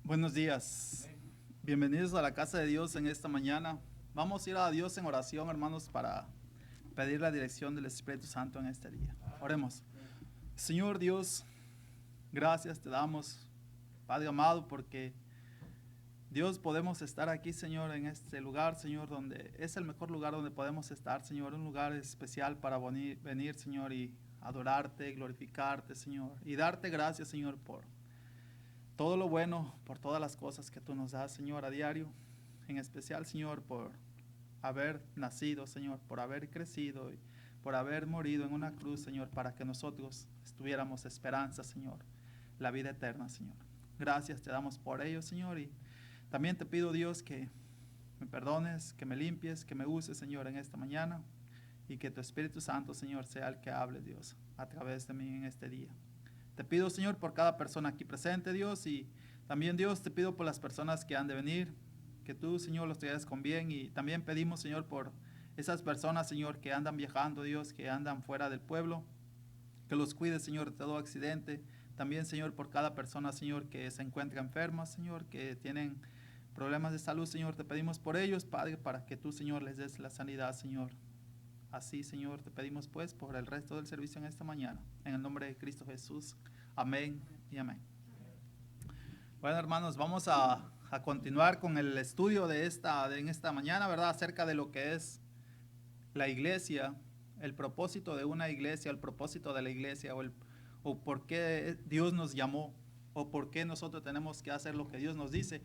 Buenos días. Bienvenidos a la casa de Dios en esta mañana. Vamos a ir a Dios en oración, hermanos, para pedir la dirección del Espíritu Santo en este día. Oremos. Señor Dios, gracias te damos, Padre amado, porque Dios podemos estar aquí, Señor, en este lugar, Señor, donde es el mejor lugar donde podemos estar, Señor, un lugar especial para venir, Señor, y adorarte, glorificarte, Señor, y darte gracias, Señor, por todo lo bueno, por todas las cosas que tú nos das, Señor, a diario. En especial, Señor, por haber nacido, Señor, por haber crecido y por haber morido en una cruz, Señor, para que nosotros tuviéramos esperanza, Señor, la vida eterna, Señor. Gracias te damos por ello, Señor, y también te pido, Dios, que me perdones, que me limpies, que me uses, Señor, en esta mañana, y que tu Espíritu Santo, Señor, sea el que hable, Dios, a través de mí en este día. Te pido, Señor, por cada persona aquí presente, Dios, y también, Dios, te pido por las personas que han de venir, que tú, Señor, los traigas con bien, y también pedimos, Señor, por esas personas, Señor, que andan viajando, Dios, que andan fuera del pueblo, que los cuides, Señor, de todo accidente. También, Señor, por cada persona, Señor, que se encuentra enferma, Señor, que tienen problemas de salud, Señor, te pedimos por ellos, Padre, para que tú, Señor, les des la sanidad, Señor. Así, Señor, te pedimos pues por el resto del servicio en esta mañana. En el nombre de Cristo Jesús. Amén y amén. Bueno, hermanos, vamos a continuar con el estudio en esta mañana, ¿verdad? Acerca de lo que es la iglesia, el propósito de una iglesia, el propósito de la iglesia, o por qué Dios nos llamó, o por qué nosotros tenemos que hacer lo que Dios nos dice.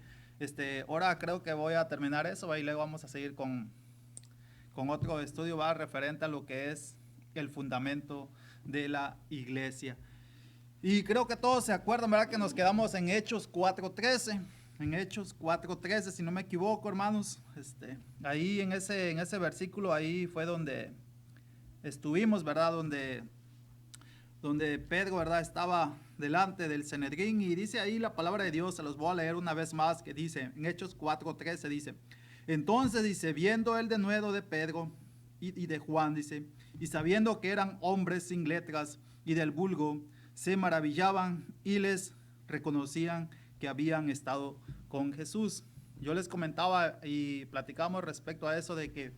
Ahora creo que voy a terminar eso y luego vamos a seguir con otro estudio va referente a lo que es el fundamento de la iglesia. Y creo que todos se acuerdan, ¿verdad? Que nos quedamos en Hechos 4:13. En Hechos 4:13, si no me equivoco, hermanos. Ahí en ese versículo, ahí fue donde estuvimos, ¿verdad? Donde Pedro, ¿verdad? Estaba delante del Sanedrín y dice ahí la palabra de Dios, se los voy a leer una vez más, que dice, en Hechos 4:13 dice, entonces dice, viendo el denuedo de Pedro y de Juan, dice, y sabiendo que eran hombres sin letras y del vulgo, se maravillaban y les reconocían que habían estado con Jesús. Yo les comentaba y platicamos respecto a eso de que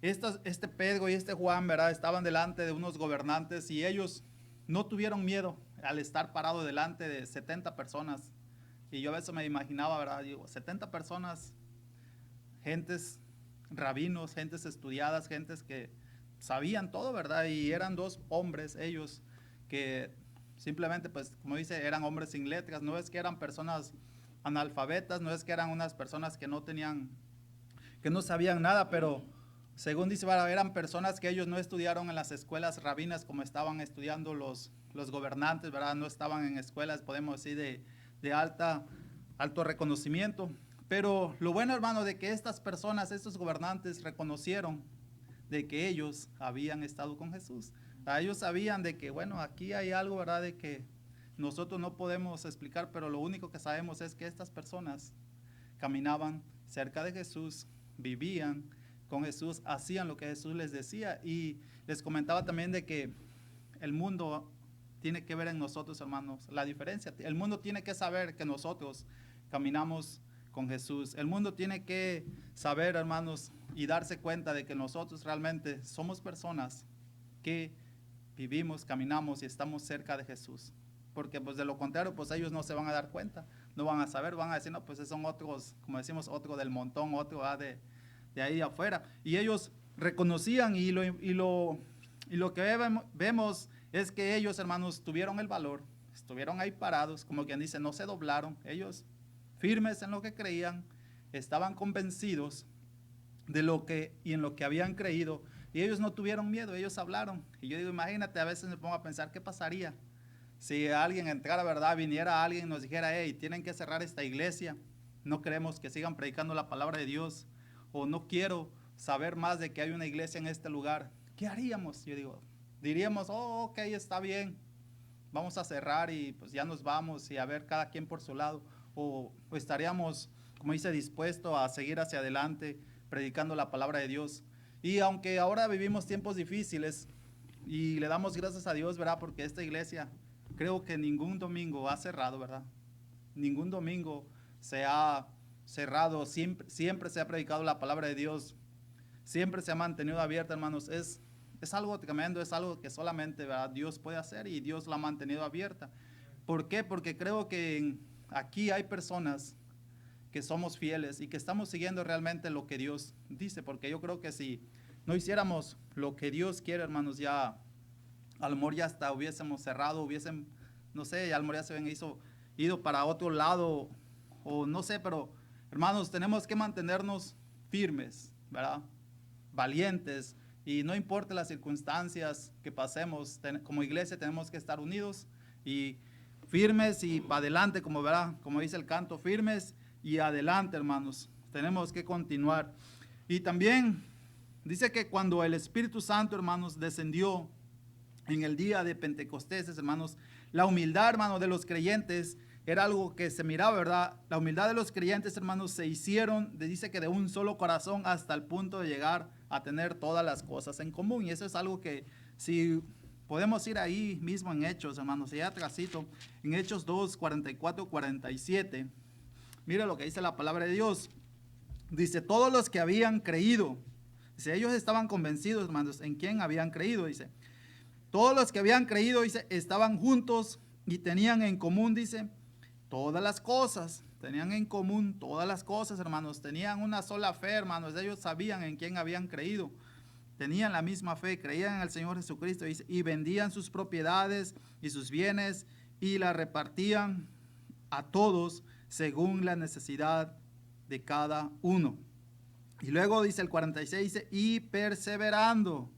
este Pedro y este Juan, ¿verdad? Estaban delante de unos gobernantes y ellos no tuvieron miedo al estar parado delante de 70 personas. Y yo a veces me imaginaba, ¿verdad? Digo, 70 personas, gentes, rabinos, gentes estudiadas, gentes que sabían todo, ¿verdad? Y eran dos hombres ellos que simplemente, pues, como dice, eran hombres sin letras. No es que eran personas analfabetas, no es que eran unas personas que no tenían, que no sabían nada, pero según dice, eran personas que ellos no estudiaron en las escuelas rabinas como estaban estudiando los gobernantes, ¿verdad? No estaban en escuelas, podemos decir, de alto reconocimiento. Pero lo bueno, hermano, de que estas personas, estos gobernantes, reconocieron de que ellos habían estado con Jesús. Ellos sabían de que, bueno, aquí hay algo, ¿verdad? De que nosotros no podemos explicar, pero lo único que sabemos es que estas personas caminaban cerca de Jesús, vivían con Jesús, hacían lo que Jesús les decía. Y les comentaba también de que el mundo tiene que ver en nosotros, hermanos, la diferencia. El mundo tiene que saber que nosotros caminamos con Jesús. El mundo tiene que saber, hermanos, y darse cuenta de que nosotros realmente somos personas que vivimos, caminamos y estamos cerca de Jesús. Porque pues de lo contrario, pues ellos no se van a dar cuenta, no van a saber, van a decir, no, pues son otros, como decimos, otro del montón, otro de ahí afuera. Y ellos reconocían y lo que vemos es que ellos, hermanos, tuvieron el valor, estuvieron ahí parados, como quien dice, no se doblaron, ellos firmes en lo que creían, estaban convencidos de lo que y en lo que habían creído, y ellos no tuvieron miedo, ellos hablaron. Y yo digo, imagínate, a veces me pongo a pensar qué pasaría si alguien entrara, ¿verdad? Viniera alguien y nos dijera, hey, tienen que cerrar esta iglesia, no queremos que sigan predicando la palabra de Dios, o no quiero saber más de que hay una iglesia en este lugar. ¿Qué haríamos? Yo digo, diríamos, oh, ok, está bien, vamos a cerrar y pues ya nos vamos y a ver cada quien por su lado, o estaríamos, como dice, dispuestos a seguir hacia adelante predicando la palabra de Dios. Y aunque ahora vivimos tiempos difíciles y le damos gracias a Dios, ¿verdad? Porque esta iglesia creo que ningún domingo ha cerrado, ¿verdad? ningún domingo se ha cerrado, siempre se ha predicado la palabra de Dios, siempre se ha mantenido abierta, hermanos. Es algo tremendo, es algo que solamente, ¿verdad?, Dios puede hacer, y Dios la ha mantenido abierta. ¿Por qué? Porque creo que aquí hay personas que somos fieles y que estamos siguiendo realmente lo que Dios dice, porque yo creo que si no hiciéramos lo que Dios quiere, hermanos, ya a lo mejor ya hasta hubiésemos cerrado, no sé, a lo mejor ya se habían ido para otro lado, o no sé, pero hermanos, tenemos que mantenernos firmes, ¿verdad? Valientes, y no importa las circunstancias que pasemos, como iglesia tenemos que estar unidos y firmes y para adelante, como verá, como dice el canto, firmes y adelante, hermanos. Tenemos que continuar. Y también dice que cuando el Espíritu Santo, hermanos, descendió en el día de Pentecostés, hermanos, la humildad, hermanos, de los creyentes era algo que se miraba, ¿verdad? La humildad de los creyentes, hermanos, se hicieron, dice que de un solo corazón, hasta el punto de llegar a tener todas las cosas en común. Y eso es algo que, si podemos ir ahí mismo en Hechos, hermanos, allá atrásito, en Hechos 2, 44, 47, mira lo que dice la palabra de Dios. Dice, todos los que habían creído, dice, ellos estaban convencidos, hermanos, en quién habían creído, dice. Todos los que habían creído, dice, estaban juntos y tenían en común, dice, todas las cosas. Tenían en común todas las cosas, hermanos. Tenían una sola fe, hermanos. Ellos sabían en quién habían creído. Tenían la misma fe, creían en el Señor Jesucristo, dice, y vendían sus propiedades y sus bienes y la repartían a todos según la necesidad de cada uno. Y luego dice el 46, dice, y perseverando,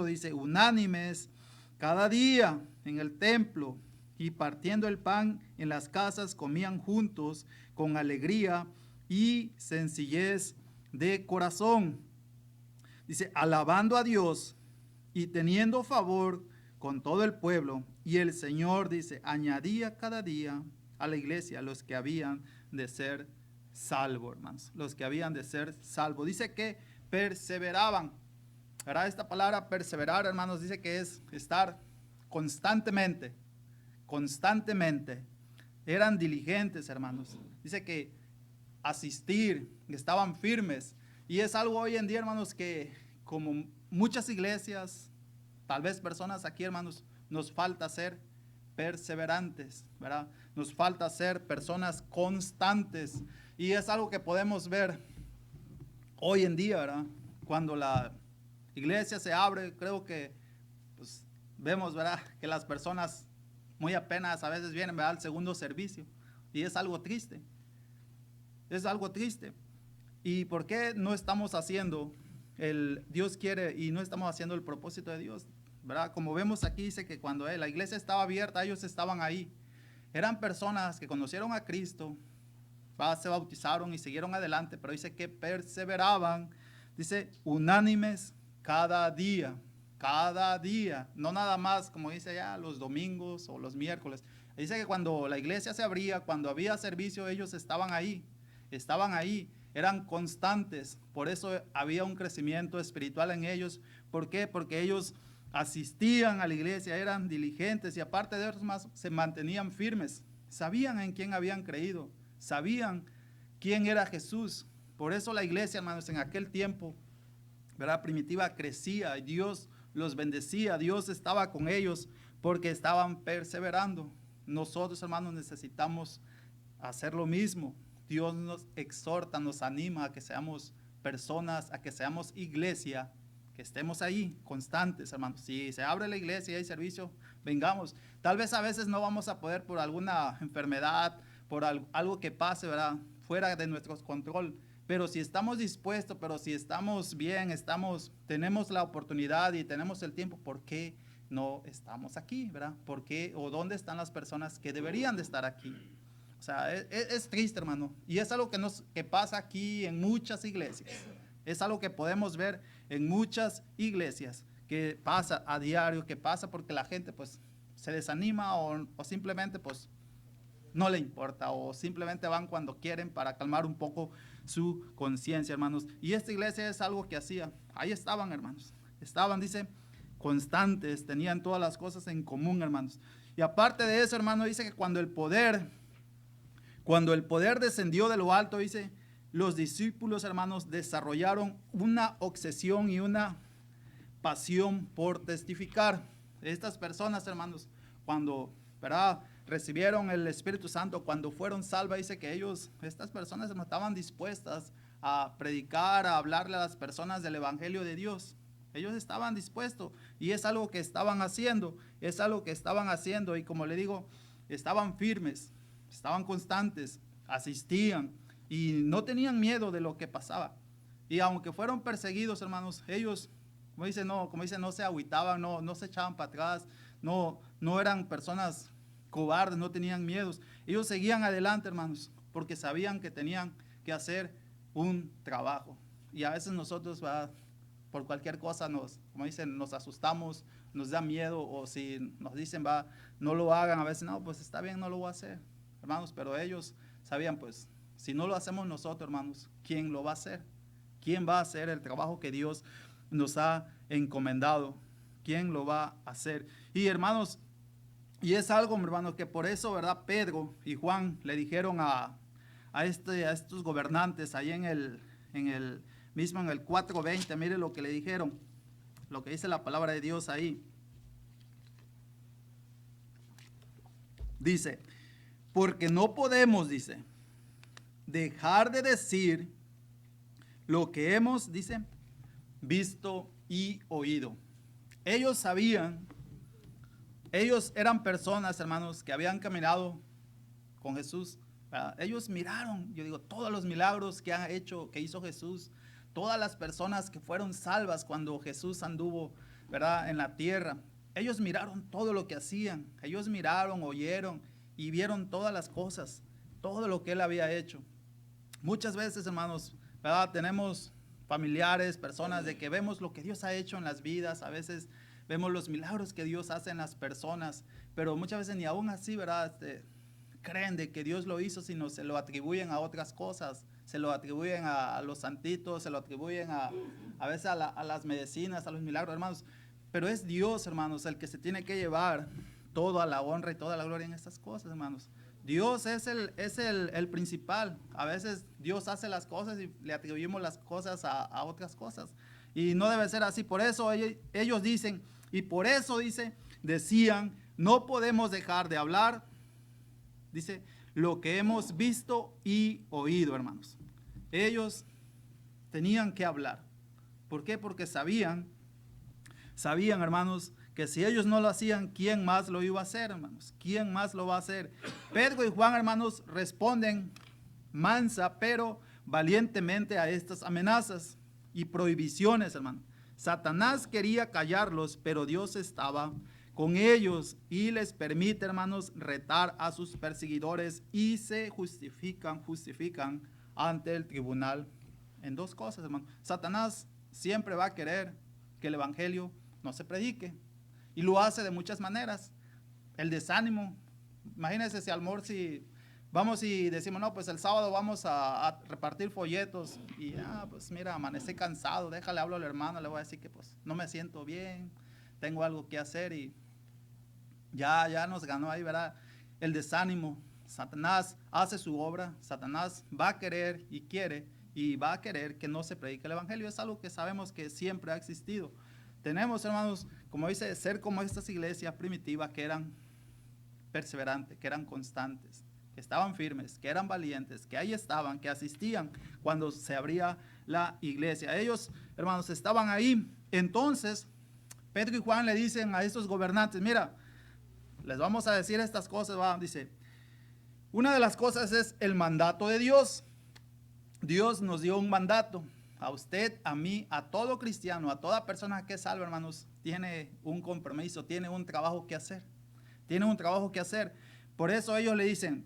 dice, unánimes cada día en el templo y partiendo el pan en las casas, comían juntos con alegría y sencillez de corazón. Dice, alabando a Dios y teniendo favor con todo el pueblo. Y el Señor, dice, añadía cada día a la iglesia los que habían de ser salvos, hermanos. Los que habían de ser salvos. Dice que perseveraban. ¿Verdad? Esta palabra perseverar, hermanos, dice que es estar constantemente. Eran diligentes, hermanos. Dice que asistir, estaban firmes. Y es algo hoy en día, hermanos, que como muchas iglesias, tal vez personas aquí, hermanos, nos falta ser perseverantes, ¿verdad? Nos falta ser personas constantes. Y es algo que podemos ver hoy en día, ¿verdad? Cuando la iglesia se abre, creo que pues, vemos, ¿verdad?, que las personas muy apenas a veces vienen, ¿verdad?, al segundo servicio. Y es algo triste. Es algo triste. ¿Y por qué no estamos haciendo el Dios quiere y no estamos haciendo el propósito de Dios? ¿Verdad? Como vemos aquí, dice que cuando la iglesia estaba abierta, ellos estaban ahí. Eran personas que conocieron a Cristo, se bautizaron y siguieron adelante, pero dice que perseveraban, dice, unánimes cada día, no nada más, como dice ya, los domingos o los miércoles. Dice que cuando la iglesia se abría, cuando había servicio, ellos estaban ahí, eran constantes. Por eso había un crecimiento espiritual en ellos. ¿Por qué? Porque ellos asistían a la iglesia, eran diligentes y aparte de eso más, se mantenían firmes. Sabían en quién habían creído, sabían quién era Jesús. Por eso la iglesia, hermanos, en aquel tiempo, ¿verdad?, primitiva, crecía y Dios los bendecía, Dios estaba con ellos porque estaban perseverando. Nosotros, hermanos, necesitamos hacer lo mismo. Dios nos exhorta, nos anima a que seamos personas, a que seamos iglesia, que estemos ahí constantes, hermanos. Si se abre la iglesia y hay servicio, vengamos. Tal vez a veces no vamos a poder por alguna enfermedad, por algo que pase, ¿verdad?, fuera de nuestro control. Pero si estamos dispuestos, pero si estamos bien, tenemos la oportunidad y tenemos el tiempo, ¿por qué no estamos aquí, verdad? ¿Por qué o dónde están las personas que deberían de estar aquí? O sea, es triste, hermano. Y es algo que pasa aquí en muchas iglesias. Es algo que podemos ver en muchas iglesias, que pasa a diario, que pasa porque la gente pues se desanima o simplemente pues no le importa o simplemente van cuando quieren para calmar un poco su conciencia, hermanos. Y esta iglesia es algo que hacía. Ahí estaban, hermanos. Estaban, dice, constantes, tenían todas las cosas en común, hermanos. Y aparte de eso, hermano, dice que cuando el poder descendió de lo alto, dice, los discípulos, hermanos, desarrollaron una obsesión y una pasión por testificar. Estas personas, hermanos, cuando, ¿verdad?, recibieron el Espíritu Santo, cuando fueron salvas, dice que estas personas estaban dispuestas a predicar, a hablarle a las personas del Evangelio de Dios. Ellos estaban dispuestos y es algo que estaban haciendo, y como le digo, estaban firmes, estaban constantes, asistían y no tenían miedo de lo que pasaba. Y aunque fueron perseguidos, hermanos, ellos, como dicen, no se agüitaban, no se echaban para atrás, no eran personas cobardes, no tenían miedos. Ellos seguían adelante, hermanos, porque sabían que tenían que hacer un trabajo. Y a veces nosotros, por cualquier cosa, nos asustamos, nos da miedo, o si nos dicen, no lo hagan, a veces, no, pues está bien, no lo voy a hacer, hermanos. Pero ellos sabían, pues, si no lo hacemos nosotros, hermanos, ¿quién lo va a hacer? ¿Quién va a hacer el trabajo que Dios nos ha encomendado? ¿Quién lo va a hacer? Y hermanos, y es algo, hermanos, que por eso, ¿verdad?, Pedro y Juan le dijeron a estos gobernantes ahí en el 4:20, mire lo que le dijeron, lo que dice la palabra de Dios ahí. Dice, porque no podemos, dice, dejar de decir lo que hemos, dice, visto y oído. Ellos sabían, ellos eran personas, hermanos, que habían caminado con Jesús. Ellos miraron, yo digo, todos los milagros que hizo Jesús, todas las personas que fueron salvas cuando Jesús anduvo, ¿verdad?, en la tierra. Ellos miraron todo lo que hacían, ellos miraron, oyeron y vieron todas las cosas, todo lo que Él había hecho. Muchas veces, hermanos, ¿verdad?, tenemos familiares, personas de que vemos lo que Dios ha hecho en las vidas, a veces vemos los milagros que Dios hace en las personas, pero muchas veces ni aún así, ¿verdad?, creen de que Dios lo hizo, sino se lo atribuyen a otras cosas, se lo atribuyen a los santitos, se lo atribuyen a veces a las medicinas, a los milagros, hermanos. Pero es Dios, hermanos, el que se tiene que llevar toda la honra y toda la gloria en estas cosas, hermanos. Dios es el principal. A veces Dios hace las cosas y le atribuimos las cosas a otras cosas. Y no debe ser así. Por eso ellos dicen, y por eso decían, no podemos dejar de hablar, dice, lo que hemos visto y oído, hermanos. Ellos tenían que hablar. ¿Por qué? Porque sabían, hermanos, que si ellos no lo hacían, ¿quién más lo iba a hacer, hermanos? ¿Quién más lo va a hacer? Pedro y Juan, hermanos, responden mansa pero valientemente a estas amenazas y prohibiciones, hermanos. Satanás quería callarlos, pero Dios estaba con ellos y les permite, hermanos, retar a sus perseguidores y se justifican ante el tribunal en dos cosas, hermanos. Satanás siempre va a querer que el evangelio no se predique y lo hace de muchas maneras. El desánimo, imagínense si vamos y decimos, no, pues el sábado vamos a repartir folletos y pues mira, amanecí cansado, déjale, hablo al hermano, le voy a decir que pues no me siento bien, tengo algo que hacer y ya nos ganó ahí, ¿verdad?, el desánimo. Satanás hace su obra, Satanás va a querer y quiere y va a querer que no se predique el evangelio. Es algo que sabemos que siempre ha existido. Tenemos, hermanos, como dice, ser como estas iglesias primitivas que eran perseverantes, que eran constantes, que estaban firmes, que eran valientes, que ahí estaban, que asistían cuando se abría la iglesia. Ellos, hermanos, estaban ahí. Entonces, Pedro y Juan le dicen a estos gobernantes, mira, les vamos a decir estas cosas, dice, una de las cosas es el mandato de Dios. Dios nos dio un mandato. A usted, a mí, a todo cristiano, a toda persona que es salva, hermanos, tiene un compromiso, tiene un trabajo que hacer. Tiene un trabajo que hacer. Por eso ellos le dicen,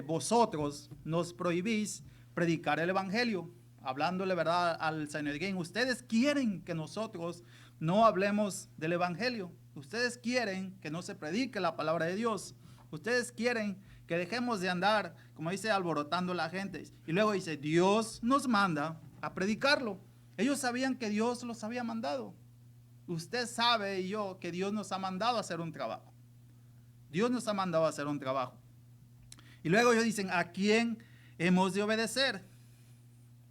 vosotros nos prohibís predicar el evangelio, hablándole, ¿verdad?, al Sanedrín. Ustedes quieren que nosotros no hablemos del evangelio. Ustedes quieren que no se predique la palabra de Dios. Ustedes quieren que dejemos de andar, como dice, alborotando a la gente. Y luego dice, Dios nos manda a predicarlo. Ellos sabían que Dios los había mandado. Usted sabe y yo que Dios nos ha mandado a hacer un trabajo. Dios nos ha mandado a hacer un trabajo. Y luego ellos dicen, ¿a quién hemos de obedecer?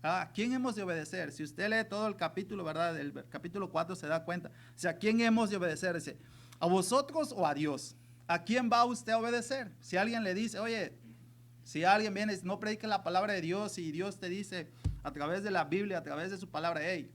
¿A quién hemos de obedecer? Si usted lee todo el capítulo, ¿verdad? El capítulo 4 se da cuenta. O sea, ¿a quién hemos de obedecer? Dice, ¿a vosotros o a Dios? ¿A quién va usted a obedecer? Si alguien le dice, oye, si alguien viene, no predique la palabra de Dios y Dios te dice a través de la Biblia, a través de su palabra, hey,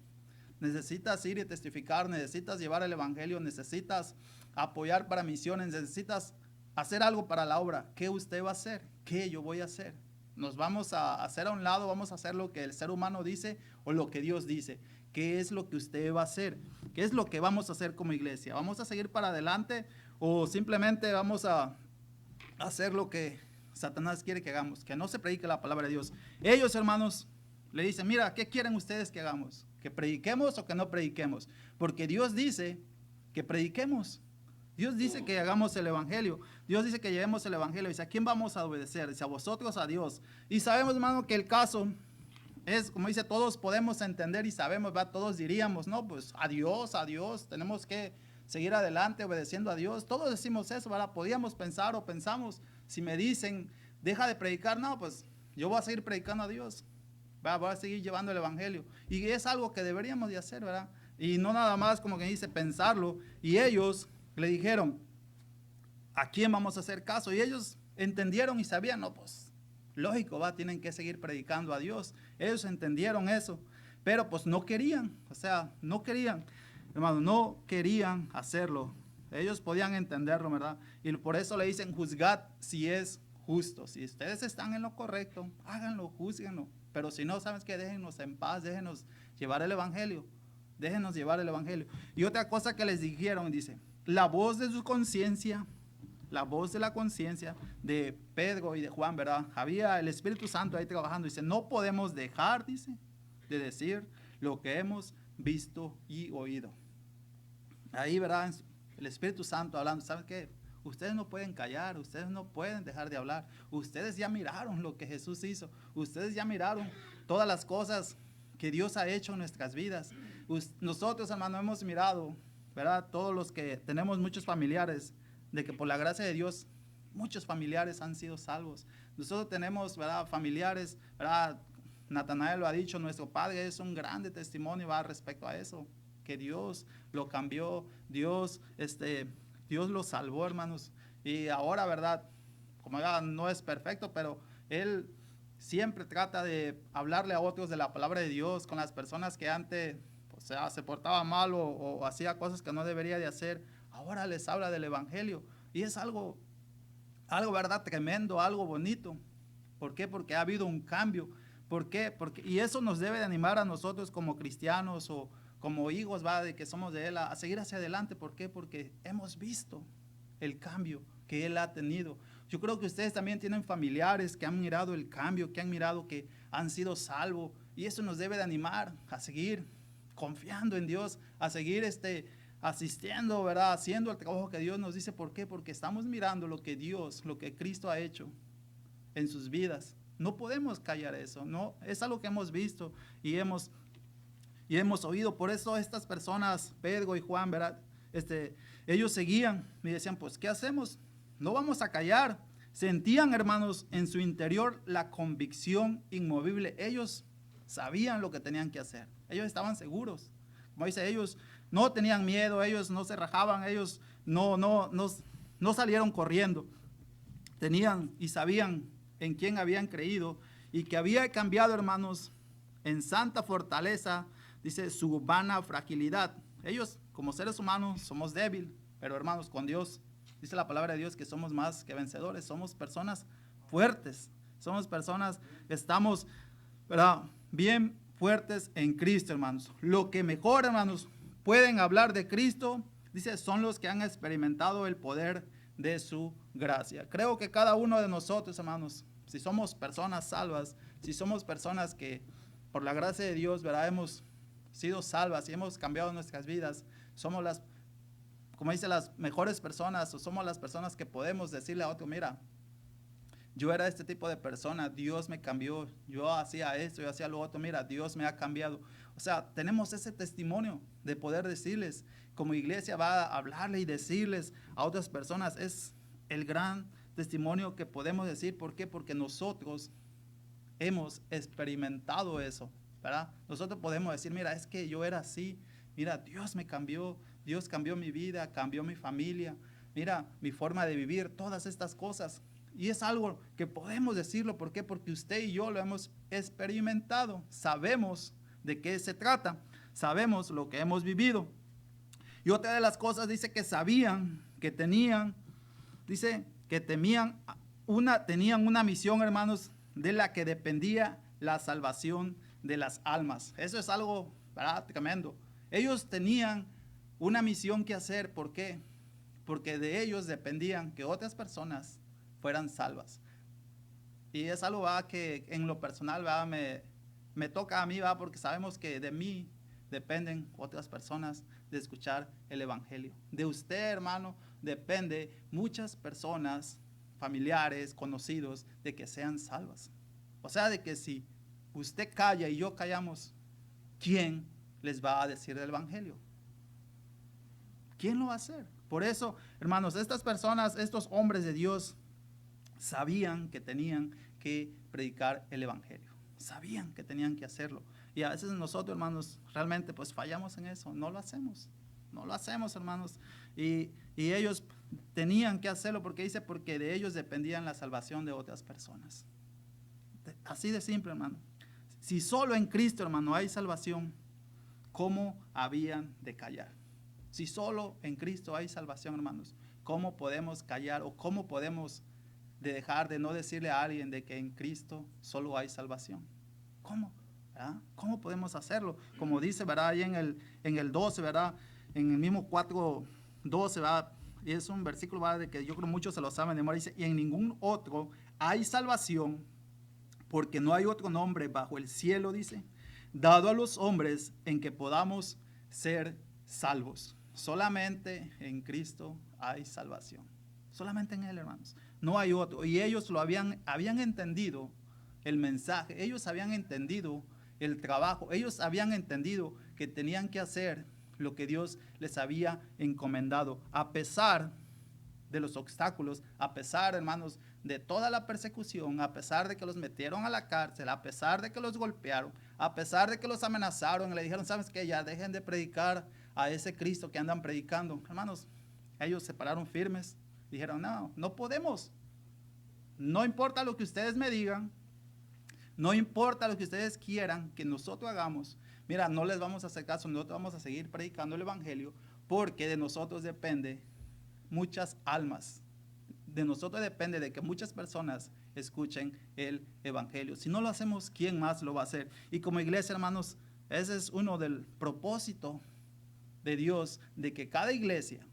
necesitas ir y testificar, necesitas llevar el evangelio, necesitas apoyar para misiones, necesitas hacer algo para la obra. ¿Qué usted va a hacer? ¿Qué yo voy a hacer? Nos vamos a hacer a un lado, vamos a hacer lo que el ser humano dice o lo que Dios dice. ¿Qué es lo que usted va a hacer? ¿Qué es lo que vamos a hacer como iglesia? ¿Vamos a seguir para adelante o simplemente vamos a hacer lo que Satanás quiere que hagamos? Que no se predique la palabra de Dios. Ellos, hermanos, le dicen, mira, ¿qué quieren ustedes que hagamos? ¿Que prediquemos o que no prediquemos? Porque Dios dice que prediquemos. Dios dice que hagamos el evangelio. Dios dice que llevemos el evangelio. Dice, ¿a quién vamos a obedecer? Dice, a vosotros, a Dios. Y sabemos, hermano, que el caso es, como dice, todos podemos entender y sabemos, ¿verdad? Todos diríamos, no, pues a Dios, tenemos que seguir adelante obedeciendo a Dios. Todos decimos eso, ¿verdad? Podíamos pensar o pensamos, si me dicen, deja de predicar, no, pues yo voy a seguir predicando a Dios. ¿Verdad? Voy a seguir llevando el evangelio. Y es algo que deberíamos de hacer, ¿verdad? Y no nada más como que dice pensarlo. Y ellos le dijeron, ¿a quién vamos a hacer caso? Y ellos entendieron y sabían, no, pues lógico, va, tienen que seguir predicando a Dios. Ellos entendieron eso, pero pues no querían, o sea, no querían, hermano, no querían hacerlo. Ellos podían entenderlo, ¿verdad? Y por eso le dicen, juzgad si es justo. Si ustedes están en lo correcto, háganlo, juzguenlo. Pero si no, ¿sabes qué? Déjenos en paz, déjenos llevar el evangelio. Déjenos llevar el evangelio. Y otra cosa que les dijeron, dice, la voz de su conciencia, la voz de la conciencia de Pedro y de Juan, ¿verdad? Había el Espíritu Santo ahí trabajando. Dice, no podemos dejar, dice, de decir lo que hemos visto y oído. Ahí, ¿verdad? El Espíritu Santo hablando. ¿Saben qué? Ustedes no pueden callar, ustedes no pueden dejar de hablar. Ustedes ya miraron lo que Jesús hizo. Ustedes ya miraron todas las cosas que Dios ha hecho en nuestras vidas. Nosotros, hermano, hemos mirado, ¿verdad? Todos los que tenemos muchos familiares, de que por la gracia de Dios, muchos familiares han sido salvos. Nosotros tenemos, ¿verdad? Familiares, ¿verdad? Natanael lo ha dicho, nuestro padre es un grande testimonio, ¿verdad? Respecto a eso, que Dios lo cambió, Dios lo salvó, hermanos. Y ahora, ¿verdad? Como ya no es perfecto, pero él siempre trata de hablarle a otros de la palabra de Dios con las personas que antes, o sea, se portaba mal o hacía cosas que no debería de hacer. Ahora les habla del evangelio y es algo, ¿verdad? Tremendo, algo bonito. ¿Por qué? Porque ha habido un cambio. ¿Por qué? Y eso nos debe de animar a nosotros como cristianos o como hijos, ¿va? De que somos de Él, a seguir hacia adelante. ¿Por qué? Porque hemos visto el cambio que Él ha tenido. Yo creo que ustedes también tienen familiares que han mirado el cambio, que han mirado que han sido salvos. Y eso nos debe de animar a seguir confiando en Dios, a seguir asistiendo, ¿verdad? Haciendo el trabajo que Dios nos dice. ¿Por qué? Porque estamos mirando lo que Dios, lo que Cristo ha hecho en sus vidas. No podemos callar eso, no, es algo que hemos visto y hemos oído. Por eso estas personas, Pedro y Juan, ¿verdad? Ellos seguían y decían, pues, ¿qué hacemos? No vamos a callar. Sentían, hermanos, en su interior la convicción inmovible. Ellos sabían lo que tenían que hacer. Ellos estaban seguros. Como dice, ellos no tenían miedo, ellos no se rajaban, ellos no salieron corriendo. Tenían y sabían en quién habían creído y que había cambiado, hermanos, en santa fortaleza, dice, su vana fragilidad. Ellos, como seres humanos, somos débiles, pero hermanos, con Dios, dice la palabra de Dios que somos más que vencedores, somos personas fuertes, somos personas que estamos, ¿verdad?, bien fuertes en Cristo, hermanos. Lo que mejor, hermanos, pueden hablar de Cristo, dice, son los que han experimentado el poder de su gracia. Creo que cada uno de nosotros, hermanos, si somos personas salvas, si somos personas que por la gracia de Dios, ¿verdad?, hemos sido salvas y hemos cambiado nuestras vidas, somos como dice, las mejores personas, o somos las personas que podemos decirle a otro, mira, yo era este tipo de persona, Dios me cambió, yo hacía esto, yo hacía lo otro, mira, Dios me ha cambiado. O sea, tenemos ese testimonio de poder decirles como iglesia va a hablarle y decirles a otras personas. Es el gran testimonio que podemos decir. ¿Por qué? Porque nosotros hemos experimentado eso, ¿verdad? Nosotros podemos decir, mira, es que yo era así, mira, Dios me cambió, Dios cambió mi vida, cambió mi familia, mira, mi forma de vivir, todas estas cosas. Y es algo que podemos decirlo. ¿Por qué? Porque usted y yo lo hemos experimentado. Sabemos de qué se trata. Sabemos lo que hemos vivido. Y otra de las cosas dice que sabían, que tenían, dice que tenían una misión, hermanos, de la que dependía la salvación de las almas. Eso es algo, ¿verdad?, tremendo. Ellos tenían una misión que hacer. ¿Por qué? Porque de ellos dependían que otras personas fueran salvas. Y es algo, ¿verdad?, que en lo personal, ¿verdad?, me toca a mí, ¿verdad?, porque sabemos que de mí dependen otras personas de escuchar el evangelio. De usted, hermano, depende muchas personas, familiares, conocidos, de que sean salvas. O sea, de que si usted calla y yo callamos, ¿quién les va a decir el evangelio? ¿Quién lo va a hacer? Por eso, hermanos, estas personas, estos hombres de Dios, sabían que tenían que predicar el evangelio. Sabían que tenían que hacerlo. Y a veces nosotros, hermanos, realmente pues fallamos en eso. No lo hacemos. No lo hacemos, hermanos. Y ellos tenían que hacerlo porque dice, porque de ellos dependían la salvación de otras personas. Así de simple, hermano. Si solo en Cristo, hermano, hay salvación, ¿cómo habían de callar? Si solo en Cristo hay salvación, hermanos, ¿cómo podemos callar o cómo podemos dejar de no decirle a alguien de que en Cristo solo hay salvación? ¿Cómo? ¿Verdad? ¿Cómo podemos hacerlo? Como dice, ¿verdad?, ahí en el 12, ¿verdad?, en el mismo 4:12, ¿verdad?, y es un versículo, ¿verdad?, de que yo creo muchos se lo saben de memoria. Dice, y en ningún otro hay salvación, porque no hay otro nombre bajo el cielo, dice, dado a los hombres en que podamos ser salvos. Solamente en Cristo hay salvación. Solamente en Él, hermanos. No hay otro. Y ellos habían entendido el mensaje. Ellos habían entendido el trabajo. Ellos habían entendido que tenían que hacer lo que Dios les había encomendado. A pesar de los obstáculos, a pesar, hermanos, de toda la persecución, a pesar de que los metieron a la cárcel, a pesar de que los golpearon, a pesar de que los amenazaron y le dijeron, ¿sabes qué? Ya dejen de predicar a ese Cristo que andan predicando. Hermanos, ellos se pararon firmes, dijeron, no podemos. No importa lo que ustedes me digan, no importa lo que ustedes quieran que nosotros hagamos. Mira, no les vamos a hacer caso, nosotros vamos a seguir predicando el evangelio, porque de nosotros depende muchas almas. De nosotros depende de que muchas personas escuchen el evangelio. Si no lo hacemos, ¿quién más lo va a hacer? Y como iglesia, hermanos, ese es uno del propósito de Dios, de que cada iglesia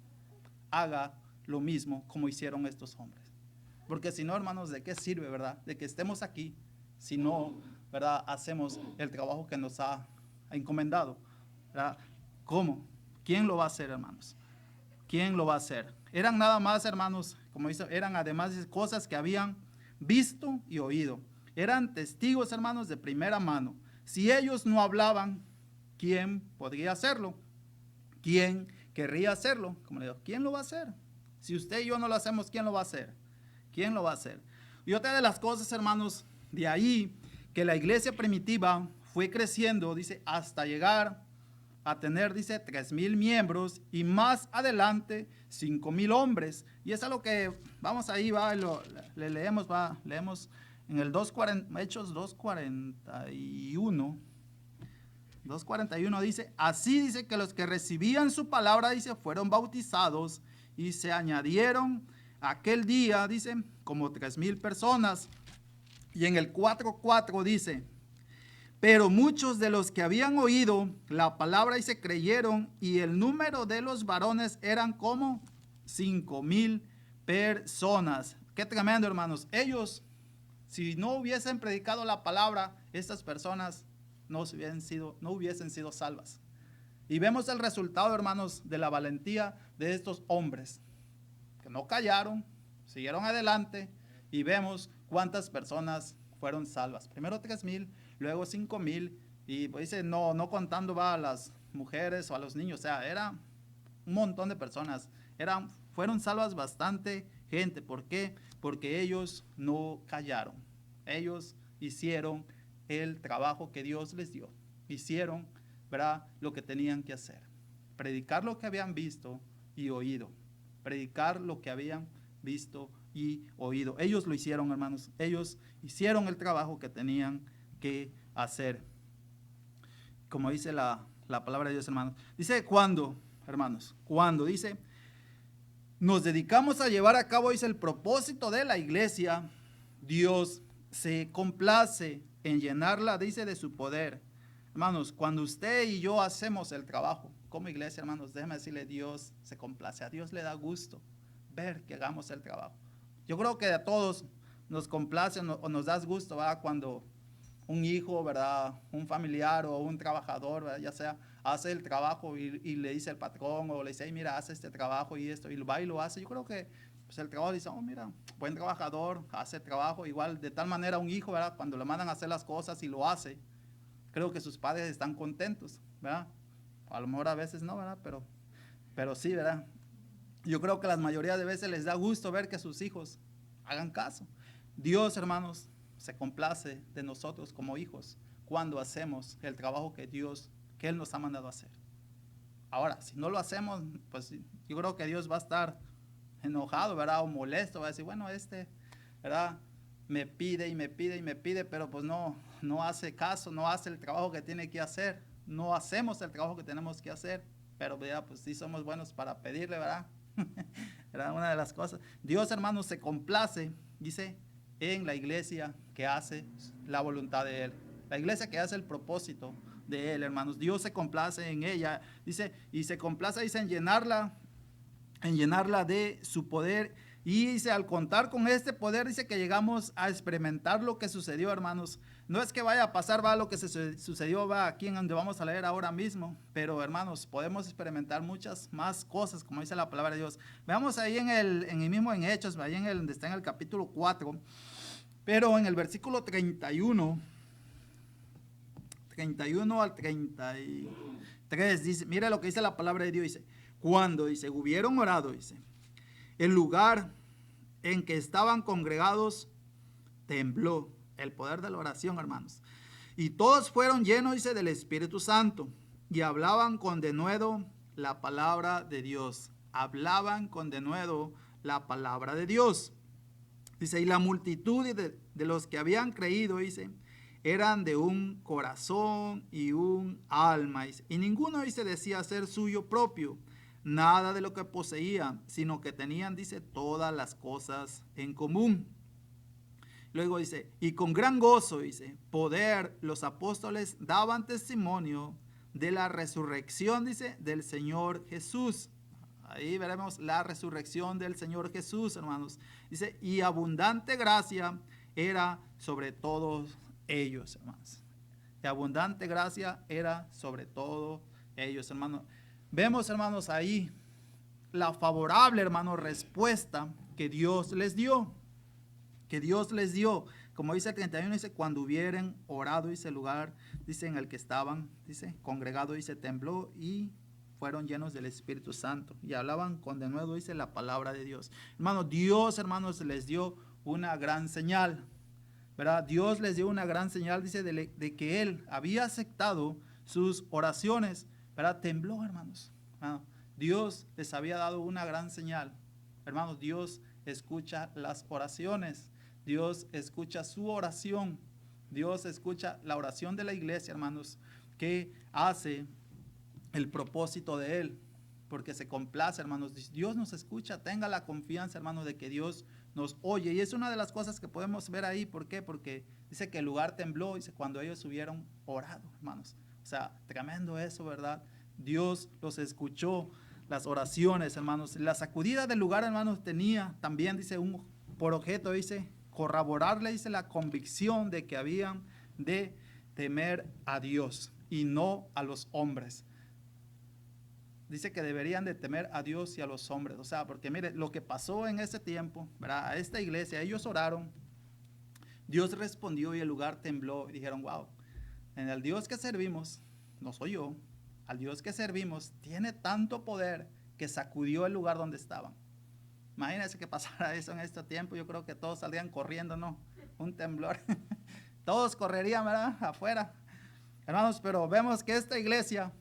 haga lo mismo como hicieron estos hombres. Porque si no, hermanos, ¿de qué sirve, verdad? De que estemos aquí, si no, ¿verdad?, hacemos el trabajo que nos ha encomendado, ¿verdad? ¿Cómo? ¿Quién lo va a hacer, hermanos? ¿Quién lo va a hacer? Eran nada más, hermanos, como dice, eran además de cosas que habían visto y oído. Eran testigos, hermanos, de primera mano. Si ellos no hablaban, ¿quién podría hacerlo? ¿Quién querría hacerlo? Como le digo, ¿quién lo va a hacer? Si usted y yo no lo hacemos, ¿quién lo va a hacer? ¿Quién lo va a hacer? Y otra de las cosas, hermanos, de ahí, que la iglesia primitiva fue creciendo, dice, hasta llegar a tener, dice, 3,000 miembros y más adelante 5,000 hombres. Y es a lo que vamos ahí, va, leemos en el Hechos 2:41. 2:41 dice, así dice que los que recibían su palabra, dice, fueron bautizados y se añadieron aquel día, dice, como 3,000 personas. Y en el 4:4 dice, pero muchos de los que habían oído la palabra y se creyeron, y el número de los varones eran como 5,000 personas. Qué tremendo, hermanos. Ellos, si no hubiesen predicado la palabra, estas personas no hubiesen sido salvas. Y vemos el resultado, hermanos, de la valentía de estos hombres, que no callaron, siguieron adelante, y vemos cuántas personas fueron salvas. Primero 3,000, luego 5,000, y pues dice, no contando a las mujeres o a los niños, o sea, era un montón de personas. Fueron salvas bastante gente. ¿Por qué? Porque ellos no callaron. Ellos hicieron el trabajo que Dios les dio. Hicieron, ¿verdad?, lo que tenían que hacer. Predicar lo que habían visto y oído. Predicar lo que habían visto y oído. Ellos lo hicieron, hermanos. Ellos hicieron el trabajo que tenían que hacer. Como dice la palabra de Dios, hermanos. Dice, cuando, hermanos, cuando dice, nos dedicamos a llevar a cabo, dice, el propósito de la iglesia, Dios se complace en llenarla, dice, de su poder. Hermanos, cuando usted y yo hacemos el trabajo como iglesia, hermanos, déjeme decirle, Dios se complace. A Dios le da gusto ver que hagamos el trabajo. Yo creo que a todos nos complace o nos da gusto, ¿verdad?, cuando un hijo, ¿verdad?, un familiar o un trabajador, ¿verdad?, ya sea, hace el trabajo y le dice el patrón o le dice, hey, mira, hace este trabajo y esto, y va y lo hace. Yo creo que pues, el trabajo dice, oh, mira, buen trabajador, hace el trabajo. Igual, de tal manera, un hijo, ¿verdad?, cuando le mandan a hacer las cosas y lo hace, creo que sus padres están contentos, ¿verdad? A lo mejor a veces no, ¿verdad? Pero sí, ¿verdad? Yo creo que la mayoría de veces les da gusto ver que sus hijos hagan caso. Dios, hermanos, se complace de nosotros como hijos cuando hacemos el trabajo que Él nos ha mandado a hacer. Ahora, si no lo hacemos, pues yo creo que Dios va a estar enojado, ¿verdad?, o molesto, va a decir, bueno, ¿verdad?, me pide y me pide y me pide, pero pues no hace caso, no hace el trabajo que tiene que hacer, no hacemos el trabajo que tenemos que hacer, pero ya pues sí somos buenos para pedirle, ¿verdad? Era una de las cosas. Dios, hermanos, se complace, dice, en la iglesia que hace la voluntad de Él. La iglesia que hace el propósito de Él, hermanos. Dios se complace en ella, dice, y se complace, dice, en llenarla de su poder. Y dice, al contar con este poder, dice que llegamos a experimentar lo que sucedió, hermanos. No es que vaya a pasar, va, lo que sucedió, va, aquí en donde vamos a leer ahora mismo, pero hermanos, podemos experimentar muchas más cosas, como dice la palabra de Dios. Veamos ahí en Hechos, ahí donde está en el capítulo 4, pero en el versículo 31 al 33, dice, mire lo que dice la palabra de Dios, dice, cuando, dice, hubieron orado, dice, el lugar en que estaban congregados tembló. El poder de la oración, hermanos. Y todos fueron llenos, dice, del Espíritu Santo y hablaban con denuedo la palabra de Dios. Hablaban con denuedo la palabra de Dios. Dice, y la multitud de los que habían creído, dice, eran de un corazón y un alma. Dice, y ninguno, dice, decía ser suyo propio nada de lo que poseían, sino que tenían, dice, todas las cosas en común. Luego dice, y con gran gozo, dice, poder, los apóstoles daban testimonio de la resurrección, dice, del Señor Jesús. Ahí veremos la resurrección del Señor Jesús, hermanos. Dice, y abundante gracia era sobre todos ellos, hermanos. Y abundante gracia era sobre todos ellos, hermanos. Vemos, hermanos, ahí la favorable, hermanos, respuesta que Dios les dio. Que Dios les dio. Como dice el 31, dice, cuando hubieren orado, dice, el lugar, dice, en el que estaban, dice, congregado, dice, tembló y fueron llenos del Espíritu Santo. Y hablaban con denuedo, dice, la palabra de Dios. Hermanos, Dios, hermanos, les dio una gran señal, ¿verdad? Dios les dio una gran señal, dice, de que Él había aceptado sus oraciones, ¿verdad? Tembló, hermanos. Dios les había dado una gran señal. Hermanos, Dios escucha las oraciones. Dios escucha su oración. Dios escucha la oración de la iglesia, hermanos, que hace el propósito de Él, porque se complace, hermanos. Dios nos escucha. Tenga la confianza, hermanos, de que Dios nos oye. Y es una de las cosas que podemos ver ahí. ¿Por qué? Porque dice que el lugar tembló, dice, cuando ellos hubieron orado, hermanos. O sea, tremendo eso, ¿verdad? Dios los escuchó, las oraciones, hermanos. La sacudida del lugar, hermanos, tenía también, dice, por objeto, dice, corroborarle, dice, la convicción de que habían de temer a Dios y no a los hombres. Dice que deberían de temer a Dios y a los hombres. O sea, porque mire, lo que pasó en ese tiempo, ¿verdad? A esta iglesia, ellos oraron, Dios respondió y el lugar tembló. Y dijeron, wow, en el Dios que servimos, no soy yo, al Dios que servimos tiene tanto poder que sacudió el lugar donde estaban. Imagínense que pasara eso en este tiempo, yo creo que todos saldrían corriendo, ¿no? Un temblor. Todos correrían, ¿verdad? Afuera. Hermanos, pero vemos que esta iglesia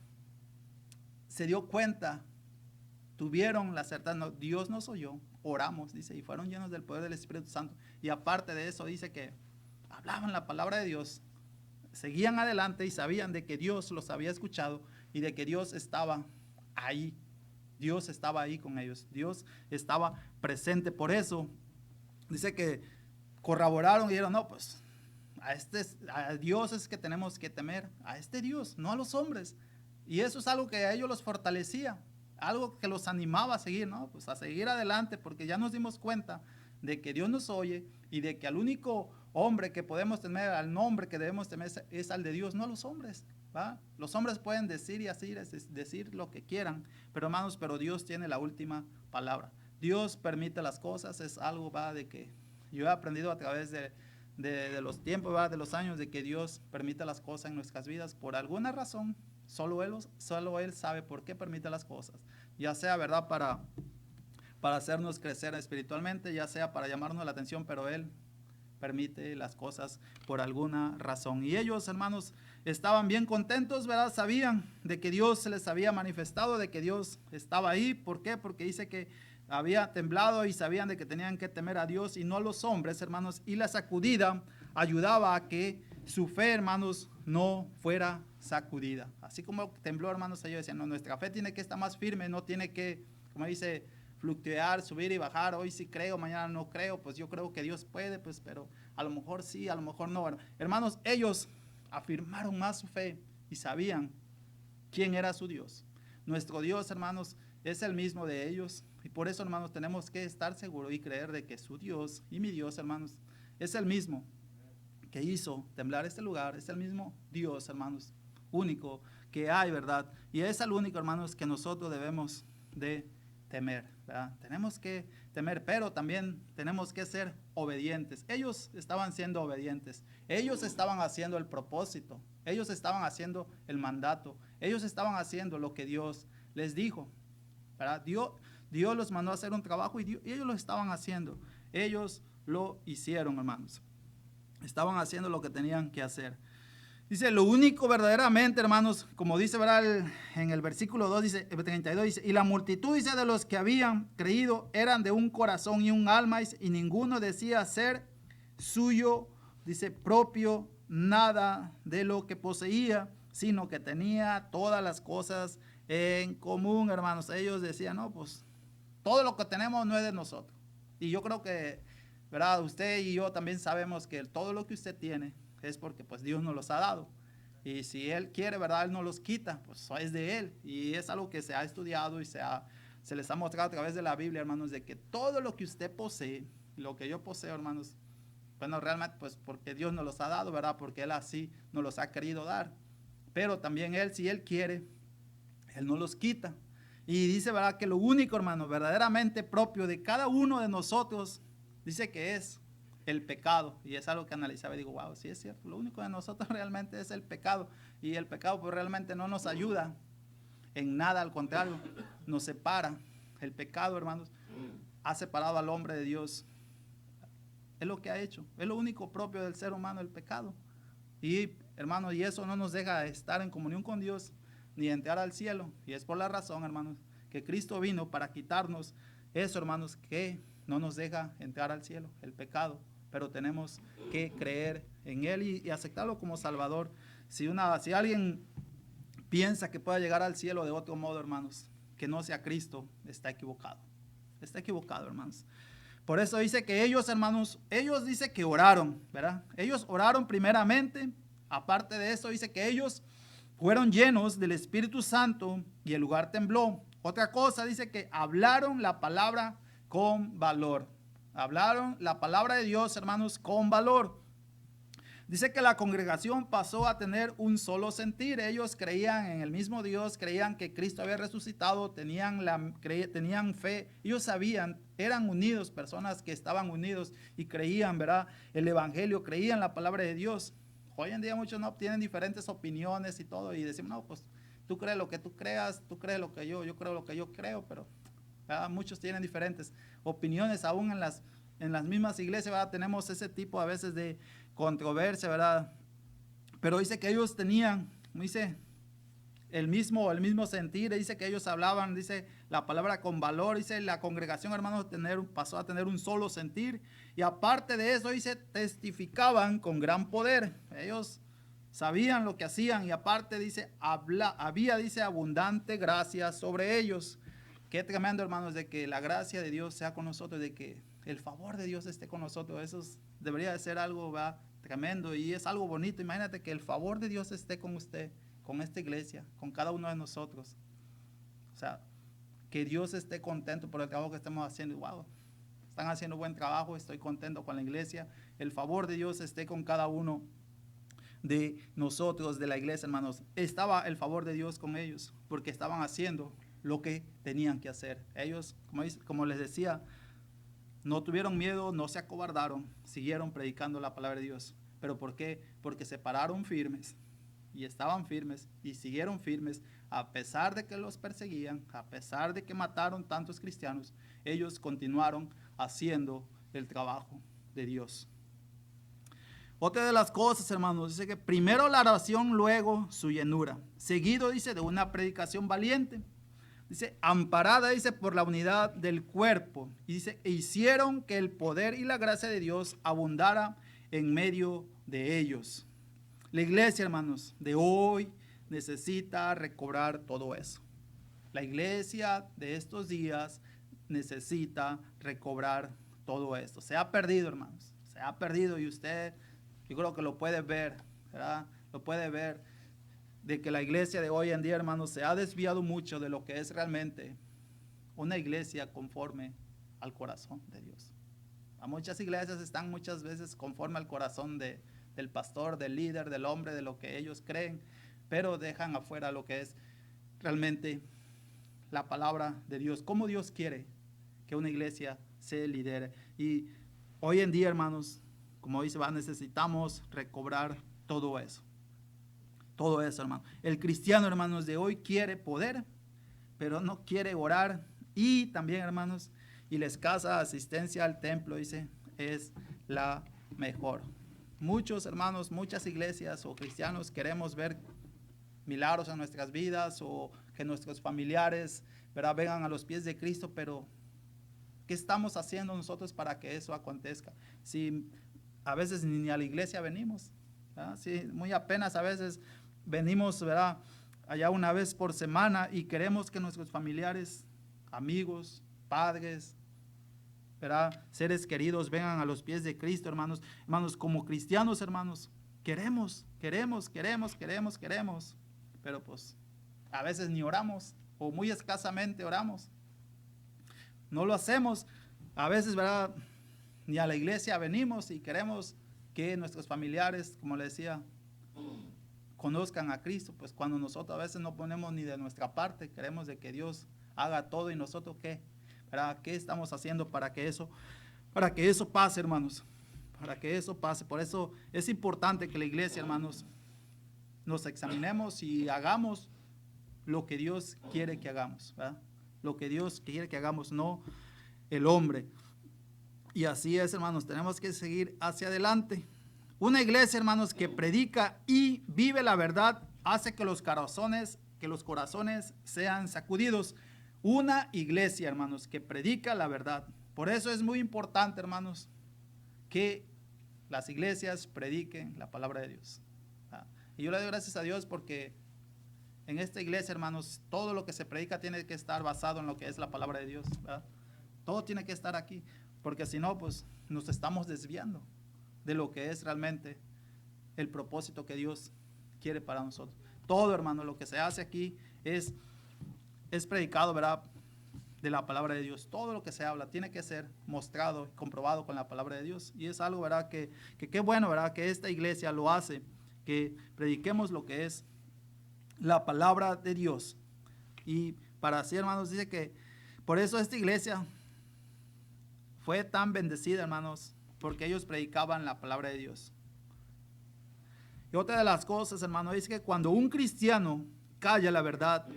se dio cuenta, tuvieron la certeza, no, Dios nos oyó, oramos, dice, y fueron llenos del poder del Espíritu Santo. Y aparte de eso, dice que hablaban la palabra de Dios, seguían adelante y sabían de que Dios los había escuchado y de que Dios estaba ahí. Dios estaba ahí con ellos, Dios estaba presente. Por eso dice que corroboraron y dijeron, no, pues a Dios es que tenemos que temer, a este Dios, no a los hombres. Y eso es algo que a ellos los fortalecía, algo que los animaba a seguir, ¿no? Pues a seguir adelante, porque ya nos dimos cuenta de que Dios nos oye y de que al único hombre que podemos temer, al nombre que debemos temer es al de Dios, no a los hombres, ¿va? Los hombres pueden decir y decir lo que quieran, pero hermanos, pero Dios tiene la última palabra. Dios permite las cosas, es algo, va, de que yo he aprendido a través de los tiempos, ¿va? De los años, de que Dios permite las cosas en nuestras vidas por alguna razón. Solo él sabe por qué permite las cosas, ya sea, ¿verdad?, para hacernos crecer espiritualmente, ya sea para llamarnos la atención, pero Él permite las cosas por alguna razón. Y ellos, hermanos, estaban bien contentos, ¿verdad? Sabían de que Dios se les había manifestado, de que Dios estaba ahí. ¿Por qué? Porque dice que había temblado y sabían de que tenían que temer a Dios y no a los hombres, hermanos. Y la sacudida ayudaba a que su fe, hermanos, no fuera sacudida. Así como tembló, hermanos, ellos decían, no, nuestra fe tiene que estar más firme, no tiene que, como dice, fluctuar, subir y bajar. Hoy sí creo, mañana no creo. Pues yo creo que Dios puede, pues, pero a lo mejor sí, a lo mejor no. Hermanos, ellos afirmaron más su fe y sabían quién era su Dios. Nuestro Dios, hermanos, es el mismo de ellos. Y por eso, hermanos, tenemos que estar seguros y creer de que su Dios y mi Dios, hermanos, es el mismo que hizo temblar este lugar. Es el mismo Dios, hermanos, único que hay, ¿verdad? Y es el único, hermanos, que nosotros debemos de temer, ¿verdad? Tenemos que temer, pero también tenemos que ser obedientes. Ellos estaban siendo obedientes, ellos estaban haciendo el propósito, ellos estaban haciendo el mandato, ellos estaban haciendo lo que Dios les dijo, ¿verdad? Dios los mandó a hacer un trabajo y ellos lo estaban haciendo, ellos lo hicieron, hermanos, estaban haciendo lo que tenían que hacer. Dice, lo único verdaderamente, hermanos, como dice, ¿verdad?, en el versículo 2, dice, el 32, dice, y la multitud, dice, de los que habían creído eran de un corazón y un alma, y ninguno decía ser suyo, dice, propio, nada de lo que poseía, sino que tenía todas las cosas en común, hermanos. Ellos decían, no, pues, todo lo que tenemos no es de nosotros. Y yo creo que, ¿verdad?, usted y yo también sabemos que todo lo que usted tiene es porque pues Dios nos los ha dado, y si Él quiere, ¿verdad?, Él nos los quita, pues es de Él, y es algo que se ha estudiado y se les ha mostrado a través de la Biblia, hermanos, de que todo lo que usted posee, lo que yo poseo, hermanos, bueno, realmente pues porque Dios nos los ha dado, ¿verdad?, porque Él así nos los ha querido dar, pero también Él, si Él quiere, Él nos los quita. Y dice, ¿verdad?, que lo único, hermano, verdaderamente propio de cada uno de nosotros, dice que es el pecado. Y es algo que analizaba y digo, wow, sí es cierto, lo único de nosotros realmente es el pecado. Y el pecado pues realmente no nos ayuda en nada, al contrario, nos separa. El pecado, hermanos, ha separado al hombre de Dios. Es lo que ha hecho, es lo único propio del ser humano, el pecado. Y hermanos, y eso no nos deja estar en comunión con Dios ni entrar al cielo. Y es por la razón, hermanos, que Cristo vino para quitarnos eso, hermanos, que no nos deja entrar al cielo, el pecado. Pero tenemos que creer en Él y aceptarlo como Salvador. Si alguien piensa que pueda llegar al cielo de otro modo, hermanos, que no sea Cristo, está equivocado. Está equivocado, hermanos. Por eso dice que ellos, hermanos, ellos dice que oraron, ¿verdad? Ellos oraron primeramente. Aparte de eso, dice que ellos fueron llenos del Espíritu Santo y el lugar tembló. Otra cosa, dice que hablaron la palabra con valor. Hablaron la palabra de Dios, hermanos, con valor. Dice que la congregación pasó a tener un solo sentir. Ellos creían en el mismo Dios, creían que Cristo había resucitado, tenían fe. Ellos sabían, eran unidos, personas que estaban unidos y creían, ¿verdad?, el evangelio, creían la palabra de Dios. Hoy en día muchos no tienen diferentes opiniones y todo, y decimos, no, pues tú crees lo que tú creas, tú crees lo que yo creo lo que yo creo, pero ¿verdad? Muchos tienen diferentes opiniones, aún en las mismas iglesias, ¿verdad? Tenemos ese tipo a veces de controversia, ¿verdad? Pero dice que ellos tenían, dice, el mismo sentir, dice que ellos hablaban, dice la palabra con valor, dice la congregación, hermanos, pasó a tener un solo sentir, y aparte de eso, dice, testificaban con gran poder. Ellos sabían lo que hacían, y aparte, dice, había, dice, abundante gracia sobre ellos. Qué tremendo, hermanos, de que la gracia de Dios sea con nosotros, de que el favor de Dios esté con nosotros. Eso debería de ser algo, ¿verdad?, tremendo, y es algo bonito. Imagínate que el favor de Dios esté con usted, con esta iglesia, con cada uno de nosotros. O sea, que Dios esté contento por el trabajo que estamos haciendo. Wow, están haciendo buen trabajo, estoy contento con la iglesia. El favor de Dios esté con cada uno de nosotros, de la iglesia, hermanos. Estaba el favor de Dios con ellos, porque estaban haciendo lo que tenían que hacer. Ellos, como les decía, no tuvieron miedo, no se acobardaron, siguieron predicando la palabra de Dios. ¿Pero por qué? Porque se pararon firmes, y estaban firmes, y siguieron firmes, a pesar de que los perseguían, a pesar de que mataron tantos cristianos. Ellos continuaron haciendo el trabajo de Dios. Otra de las cosas, hermanos, dice que primero la oración, luego su llenura. Seguido, dice, de una predicación valiente. Dice, amparada, dice, por la unidad del cuerpo. Y dice, e hicieron que el poder y la gracia de Dios abundara en medio de ellos. La iglesia, hermanos, de hoy necesita recobrar todo eso. La iglesia de estos días necesita recobrar todo esto. Se ha perdido, hermanos. Se ha perdido, y usted, yo creo que lo puede ver, ¿verdad? Lo puede ver, de que la iglesia de hoy en día, hermanos, se ha desviado mucho de lo que es realmente una iglesia conforme al corazón de Dios. A muchas iglesias están muchas veces conforme al corazón del pastor, del líder, del hombre, de lo que ellos creen, pero dejan afuera lo que es realmente la palabra de Dios. Cómo Dios quiere que una iglesia se lidere. Y hoy en día, hermanos, como dice, necesitamos recobrar todo eso. Todo eso, hermano. El cristiano, hermanos, de hoy quiere poder, pero no quiere orar. Y también, hermanos, y la escasa asistencia al templo, dice, es la mejor. Muchos, hermanos, muchas iglesias o cristianos queremos ver milagros en nuestras vidas, o que nuestros familiares, ¿verdad?, vengan a los pies de Cristo, pero ¿qué estamos haciendo nosotros para que eso acontezca? Si a veces ni a la iglesia venimos, ¿verdad? Si muy apenas a veces venimos, ¿verdad?, allá una vez por semana, y queremos que nuestros familiares, amigos, padres, ¿verdad?, seres queridos vengan a los pies de Cristo, hermanos. Hermanos, como cristianos, hermanos, queremos, pero pues a veces ni oramos, o muy escasamente oramos. No lo hacemos. A veces, ¿verdad?, ni a la iglesia venimos, y queremos que nuestros familiares, como le decía, conozcan a Cristo. Pues cuando nosotros a veces no ponemos ni de nuestra parte, queremos de que Dios haga todo, y nosotros ¿qué? ¿Verdad? ¿Qué estamos haciendo para que eso pase, hermanos? Para que eso pase. Por eso es importante que la iglesia, hermanos, nos examinemos y hagamos lo que Dios quiere que hagamos, ¿verdad? Lo que Dios quiere que hagamos, no el hombre. Y así es, hermanos, tenemos que seguir hacia adelante. Una iglesia, hermanos, que predica y vive la verdad hace que los corazones sean sacudidos. Una iglesia, hermanos, que predica la verdad. Por eso es muy importante, hermanos, que las iglesias prediquen la palabra de Dios. Y yo le doy gracias a Dios porque en esta iglesia, hermanos, todo lo que se predica tiene que estar basado en lo que es la palabra de Dios, ¿verdad? Todo tiene que estar aquí, porque si no, pues nos estamos desviando de lo que es realmente el propósito que Dios quiere para nosotros. Todo, hermano, lo que se hace aquí es predicado, ¿verdad?, de la palabra de Dios. Todo lo que se habla tiene que ser mostrado y comprobado con la palabra de Dios. Y es algo, ¿verdad?, que qué bueno, ¿verdad?, que esta iglesia lo hace, que prediquemos lo que es la palabra de Dios. Y para así, hermanos, dice que por eso esta iglesia fue tan bendecida, hermanos, porque ellos predicaban la palabra de Dios. Y otra de las cosas, hermanos, es que cuando un cristiano calla la verdad,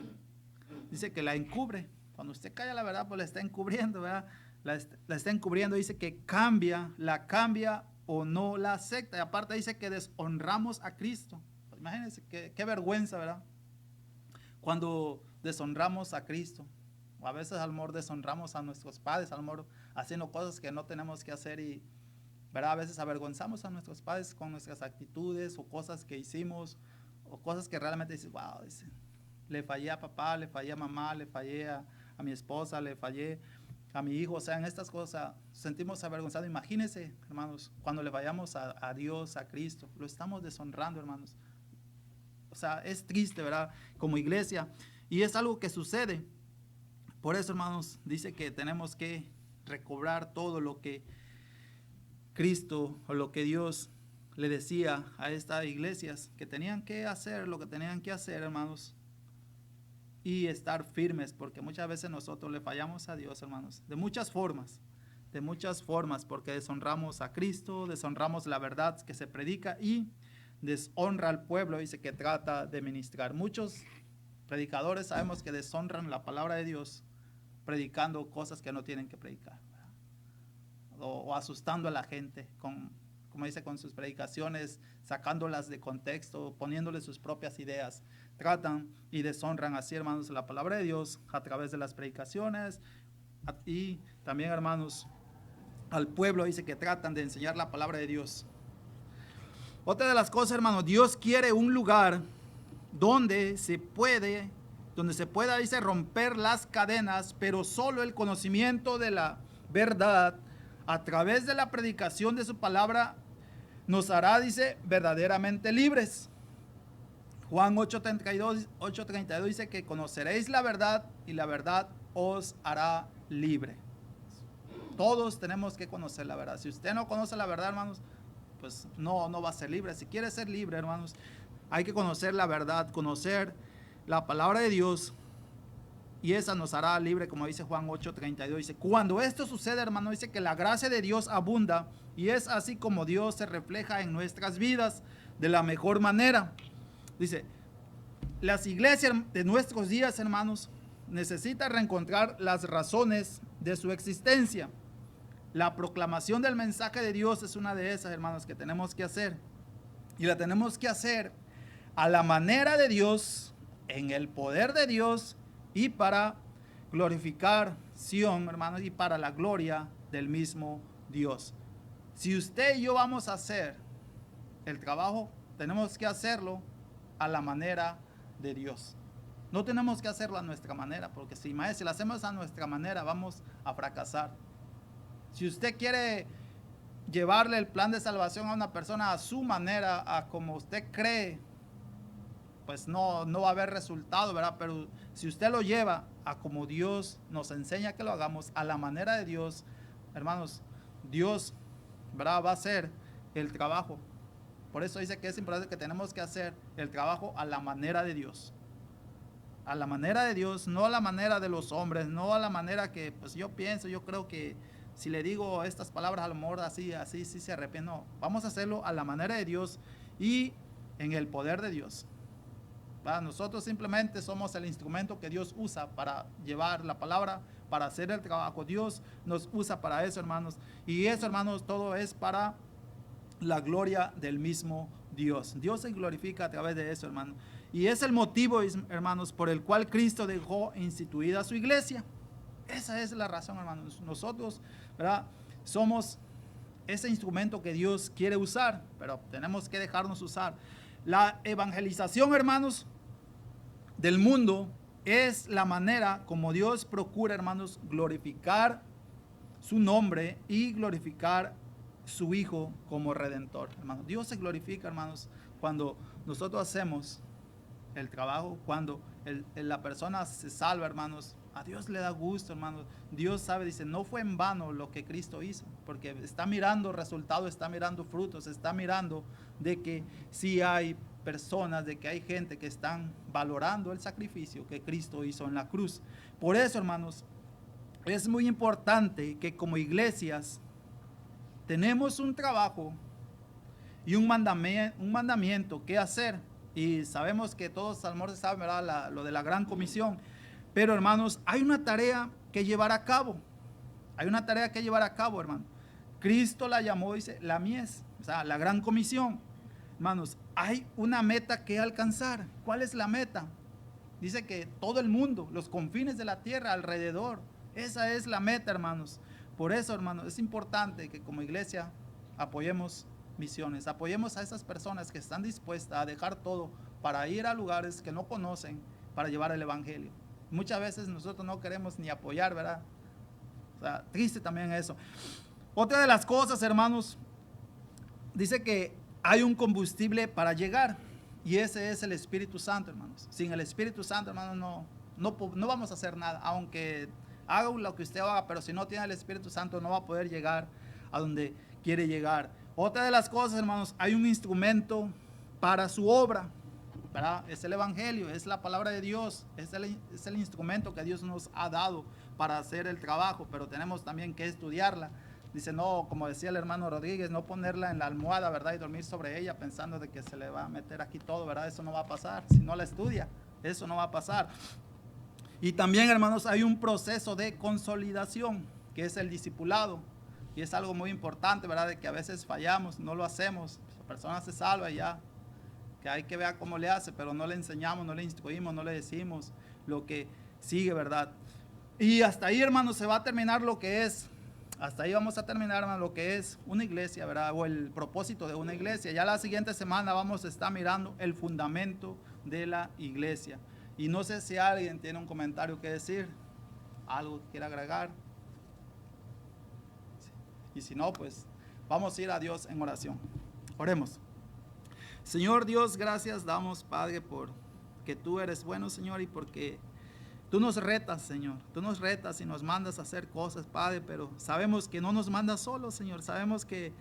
dice que la encubre. Cuando usted calla la verdad, pues la está encubriendo, ¿verdad? La está encubriendo. Dice que la cambia o no la acepta. Y aparte dice que deshonramos a Cristo. Pues imagínense qué vergüenza, ¿verdad? Cuando deshonramos a Cristo. O a veces a lo mejor deshonramos a nuestros padres, a lo mejor haciendo cosas que no tenemos que hacer y, ¿verdad? A veces avergonzamos a nuestros padres con nuestras actitudes o cosas que hicimos o cosas que realmente dices, wow, dice, le fallé a papá, le fallé a mamá, le fallé a mi esposa, le fallé a mi hijo. O sea, en estas cosas sentimos avergonzados. Imagínense, hermanos, cuando le fallamos a Dios, a Cristo, lo estamos deshonrando, hermanos. O sea, es triste, ¿verdad? Como iglesia. Y es algo que sucede. Por eso, hermanos, dice que tenemos que recobrar todo lo que Cristo o lo que Dios le decía a estas iglesias que tenían que hacer, lo que tenían que hacer, hermanos, y estar firmes, porque muchas veces nosotros le fallamos a Dios, hermanos, de muchas formas, porque deshonramos a Cristo, deshonramos la verdad que se predica y deshonra al pueblo, dice que trata de ministrar. Muchos predicadores sabemos que deshonran la palabra de Dios predicando cosas que no tienen que predicar, o asustando a la gente como dice, con sus predicaciones, sacándolas de contexto, poniéndole sus propias ideas. Tratan y deshonran así, hermanos, la palabra de Dios a través de las predicaciones. Y también, hermanos, al pueblo dice que tratan de enseñar la palabra de Dios. Otra de las cosas, hermanos, Dios quiere un lugar donde se pueda, dice, romper las cadenas, pero solo el conocimiento de la verdad a través de la predicación de su palabra nos hará, dice, verdaderamente libres. Juan 8:32 dice que conoceréis la verdad y la verdad os hará libre. Todos tenemos que conocer la verdad. Si usted no conoce la verdad, hermanos, pues no va a ser libre. Si quiere ser libre, hermanos, hay que conocer la verdad, conocer la palabra de Dios, y esa nos hará libre, como dice Juan 8:32. Dice, cuando esto sucede, hermano, dice que la gracia de Dios abunda, y es así como Dios se refleja en nuestras vidas de la mejor manera. Dice, las iglesias de nuestros días, hermanos, necesitan reencontrar las razones de su existencia. La proclamación del mensaje de Dios es una de esas, hermanos, que tenemos que hacer. Y la tenemos que hacer a la manera de Dios, en el poder de Dios, y para glorificación, hermanos, y para la gloria del mismo Dios. Si usted y yo vamos a hacer el trabajo, tenemos que hacerlo a la manera de Dios. No tenemos que hacerlo a nuestra manera, porque si lo hacemos a nuestra manera, vamos a fracasar. Si usted quiere llevarle el plan de salvación a una persona a su manera, a como usted cree, pues no va a haber resultado, ¿verdad? Pero si usted lo lleva a como Dios nos enseña que lo hagamos, a la manera de Dios, hermanos, Dios, ¿verdad?, va a hacer el trabajo. Por eso dice que es importante que tenemos que hacer el trabajo a la manera de Dios. A la manera de Dios, no a la manera de los hombres, no a la manera que, pues yo creo que si le digo estas palabras a lo mejor así sí se arrepiente. No, vamos a hacerlo a la manera de Dios y en el poder de Dios. Nosotros simplemente somos el instrumento que Dios usa para llevar la palabra, para hacer el trabajo. Dios nos usa para eso, hermanos. Y eso, hermanos, todo es para la gloria del mismo Dios. Dios se glorifica a través de eso, hermanos. Y es el motivo, hermanos, por el cual Cristo dejó instituida su iglesia. Esa es la razón, hermanos. Nosotros, ¿verdad?, somos ese instrumento que Dios quiere usar, pero tenemos que dejarnos usar. La evangelización, hermanos, del mundo es la manera como Dios procura, hermanos, glorificar su nombre y glorificar su Hijo como Redentor, hermanos. Dios se glorifica, hermanos, cuando nosotros hacemos el trabajo, cuando la persona se salva, hermanos. A Dios le da gusto, hermanos. Dios sabe, dice, no fue en vano lo que Cristo hizo, porque está mirando resultados, está mirando frutos, está mirando de que sí hay personas, de que hay gente que están valorando el sacrificio que Cristo hizo en la cruz. Por eso, hermanos, es muy importante que como iglesias tenemos un trabajo y un mandamiento que hacer. Y sabemos que todos al saben, ¿verdad?, lo de la gran comisión. Pero hermanos, hay una tarea que llevar a cabo. Hay una tarea que llevar a cabo, hermano. Cristo la llamó, dice, la mies, o sea, la gran comisión. Hermanos, hay una meta que alcanzar. ¿Cuál es la meta? Dice que todo el mundo, los confines de la tierra alrededor, esa es la meta, hermanos. Por eso, hermanos, es importante que como iglesia apoyemos misiones, apoyemos a esas personas que están dispuestas a dejar todo para ir a lugares que no conocen, para llevar el evangelio. Muchas veces nosotros no queremos ni apoyar, ¿verdad? O sea, triste también eso. Otra de las cosas, hermanos, dice que hay un combustible para llegar, y ese es el Espíritu Santo, hermanos. Sin el Espíritu Santo, hermanos, no vamos a hacer nada, aunque haga lo que usted haga, pero si no tiene el Espíritu Santo no va a poder llegar a donde quiere llegar. Otra de las cosas, hermanos, hay un instrumento para su obra, ¿verdad? Es el Evangelio, es la palabra de Dios, es el instrumento que Dios nos ha dado para hacer el trabajo, pero tenemos también que estudiarla. Dice, no, como decía el hermano Rodríguez, no ponerla en la almohada, ¿verdad? Y dormir sobre ella pensando de que se le va a meter aquí todo, ¿verdad? Eso no va a pasar. Si no la estudia, eso no va a pasar. Y también, hermanos, hay un proceso de consolidación, que es el discipulado. Y es algo muy importante, ¿verdad? De que a veces fallamos, no lo hacemos. La persona se salva y ya, que hay que ver cómo le hace, pero no le enseñamos, no le instruimos, no le decimos lo que sigue, ¿verdad? Y hasta ahí, hermanos, se va a terminar lo que es. Hasta ahí vamos a terminar, hermano, lo que es una iglesia, ¿verdad? O el propósito de una iglesia. Ya la siguiente semana vamos a estar mirando el fundamento de la iglesia. Y no sé si alguien tiene un comentario que decir, algo que quiera agregar. Y si no, pues vamos a ir a Dios en oración. Oremos. Señor Dios, gracias damos, Padre, por que tú eres bueno, Señor, y porque tú nos retas, Señor. Tú nos retas y nos mandas a hacer cosas, Padre, pero sabemos que no nos mandas solos, Señor. Sabemos que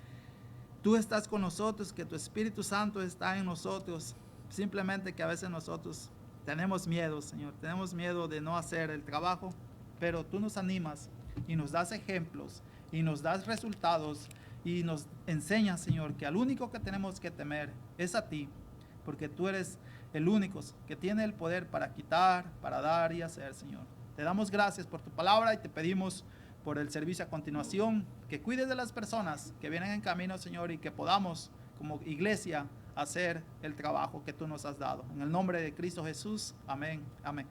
tú estás con nosotros, que tu Espíritu Santo está en nosotros. Simplemente que a veces nosotros tenemos miedo, Señor. Tenemos miedo de no hacer el trabajo, pero tú nos animas y nos das ejemplos y nos das resultados y nos enseñas, Señor, que al único que tenemos que temer es a ti, porque tú eres el único que tiene el poder para quitar, para dar y hacer, Señor. Te damos gracias por tu palabra y te pedimos por el servicio a continuación, que cuides de las personas que vienen en camino, Señor, y que podamos como iglesia hacer el trabajo que tú nos has dado. En el nombre de Cristo Jesús, amén, amén.